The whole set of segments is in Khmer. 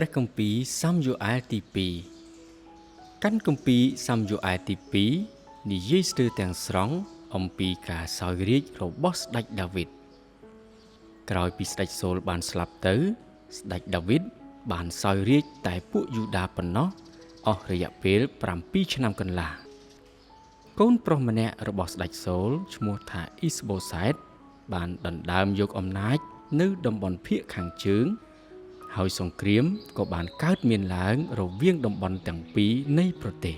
ព្រះគម្ពីរសាមយូអែលទី2កាន់គម្ពីរសាមយូអែលទី2និយាយស្ទើរទាំងស្រុងអំពីការសោយរាជ្យរបស់ស្ដេចដាវីតក្រោយពីស្ដេចសូលបានស្លាប់ទៅស្ដេចដាវីតបានសោយរាជ្យតែពួកយូដាប៉ុណ្ណោះអស់រយៈពេល7ឆ្នាំកន្លះកូនប្រុសម្នាក់របស់ស្ដេចសូលឈ្មោះថាអ៊ីស្បូសែតបានដណ្ដើមយកអំណាចនៅតំបន់ភាគខាងជើងហើយសង្គ្រាមក៏បានកើតមានឡើងរវាងតំបន់ទាំងពីរនៃប្រទេស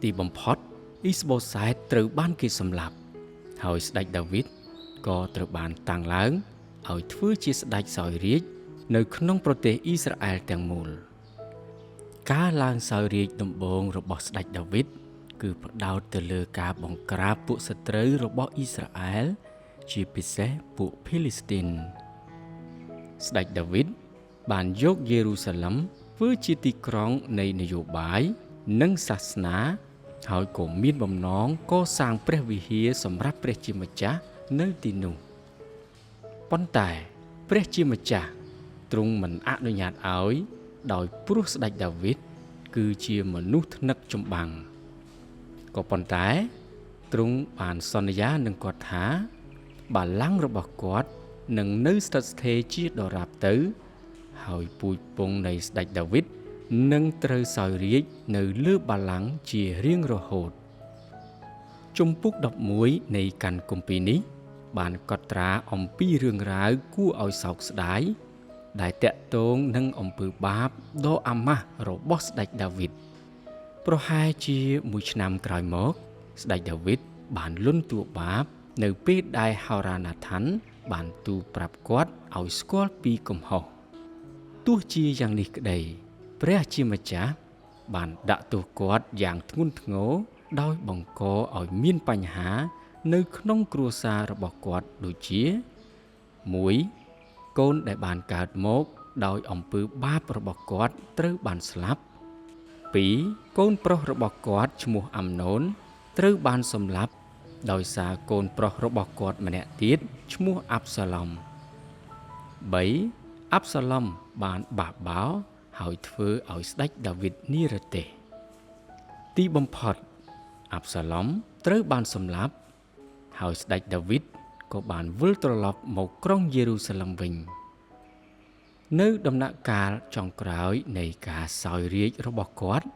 ទីបំផុតអ៊ីស្បូសែតត្រូវបានគេសម្លាប់ហើយស្ដេចដាវីតក៏ត្រូវបានតាំងឡើងឲ្យធ្វើជាស្ដេចសោយរាជ្យនៅក្នុងប្រទេសអ៊ីស្រាអែលទាំងមូលការឡើងសោយរាជ្យដំបូងរបស់ស្ដេចដាវីតគឺផ្ដោតទៅលើការបង្ក្រាបពួកសត្រូវរបស់អ៊ីស្រាអែលជាពិសេសពួកភីលីស្ទីនស្ដេចដាវីតបានយកយេរូសាឡឹមធ្វើជាទីក្រុងនៃនយោបាយនិងសាសនាហើយក៏មានបំណងកសាងព្រះវិហារសម្រាប់ព្រះជាម្ចាស់នៅទីនោះប៉ុន្តែព្រះជាម្ចាស់ទ្រង់មិនអនុញ្ញាតឲ្យដោយព្រោះស្ដេចដាវីតគឺជាមនុស្សថ្នឹកចម្បាំងក៏ប៉ុន្តែទ្រង់បានសន្យានឹងគាត់ថាបល្ល័ង្ករបស់គាត់នឹងនៅស្ថិតស្ថេរជាដរាបទៅហើយពូជពង្សនៃស្ដេចដាវីតនឹងត្រូវសោយរាជ្យនៅលើបល្ល័ង្កជារៀងរហូតជំពូក11នៃកាន់គម្ពីរនេះបានកត់ត្រាអំពីរឿងរ៉ាវគួរឲ្យសោកស្ដាយដែលតាក់ទងនឹងអំពើបាបដ៏អាម៉ាស់របស់ស្ដេចដាវីតប្រហែលជាមួយឆ្នាំក្រោយមកស្ដេចដាវីតបានលន់តួបាបនៅពេលដែលហោរ៉ាណាថាន់បានទូលប្រាប់គាត់ឲ្យស្គាល់ពីកំហុសទោះជាយ៉ាងនេះក្តីព្រះជាម្ចាស់បានដាក់ទោសគាត់យ៉ាងធ្ងន់ធ្ងរដោយបង្កឲ្យមានបញ្ហានៅក្នុងគ្រួសាររបស់គាត់ដូចជា1កូនដែលបានកើតមកដោយអំពើបាបរបស់គាត់ត្រូវបានស្លាប់2កូនប្រុសរបស់គាត់ឈ្មោះអាំណូនត្រូវបានសម្លាប់ដោយសារកូនប្រុសរបស់គាត់ម្នាក់ទៀតឈ្មោះអាប់សាឡុម3អាប់សាឡុមបានបះបោរហើយធ្វើឲ្យស្ដេចដាវីតនិរទេសទីបំផុតអាប់សាឡុមត្រូវបានសម្លាប់ហើយស្ដេចដាវីតក៏បានវិលត្រឡប់មកក្រុងយេរូសាឡឹមវិញនៅដំណាក់កាលចុងក្រោយនៃការសោយរាជ្យរបស់គាត់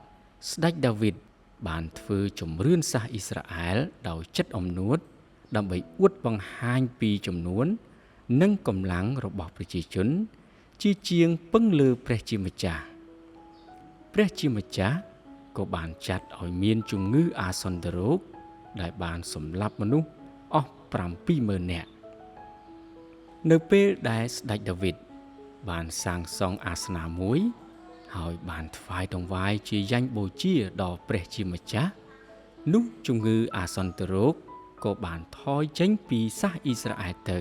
ស្ដេចដាវីតបានធ្វើជំរឿនសាសអ៊ីស្រាអែលដោយចិត្តអំនួតដើម្បីអួតបង្ហាញពីចំនួននិងកម្លាំងរបស់ប្រជាជនជាជាងពឹងលើព្រះជាម្ចាស់ព្រះជាម្ចាស់ក៏បានចាត់ឲ្យមានជំងឺអាសន្នរោគដែលបានសម្លាប់មនុស្សអស់70000នាក់នៅពេលដែលស្ដេចដាវីតបានសាងសង់អាសនៈមួយហើយបានថ្វាយតង្វាយជាយ៉ាញ់បូជាដល់ព្រះជាម្ចាស់នោះជំងឺអាសន្នរោគក៏បានថយចេញពីសាសអ៊ីស្រាអែលទៅ